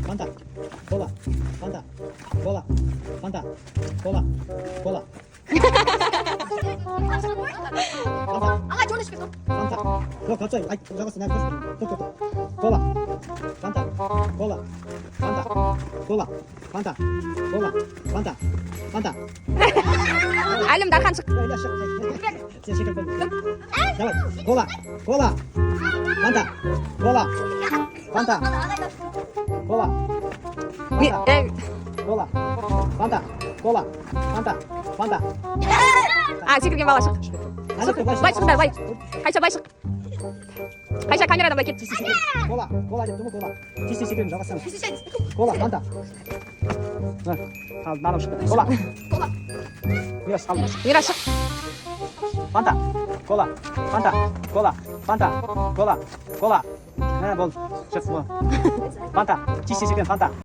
Fanta, cola, Fanta, cola, Fanta, cola, cola. 아, 저는 시켰어. Fanta. 그거 갑자기 아이 잡았어 내가 또 cola, Fanta, cola, Fanta, cola, Fanta, cola, Fanta, Fanta. Alim Darhan çık. Ya şak. Sen şeker koy. Давай. Cola, cola, Fanta, cola, Fanta, cola, Fanta, cola, Fanta, cola, Fanta, Fanta. А, секірген бала шық. Бай шық, бай. Қайша бай шық. Қайша камерадан бай кет. Кола, кола деп тұрмын, кола. Тиісті секіріп жалғастырамыз. Кола, Фанта. Ал, наным шықты. Кола. Мирас, ал. Мира шық. Фанта, кола, Фанта, кола, Фанта, кола, кола. Болды, шықты бол. Фанта, тиісті секіріп Фанта.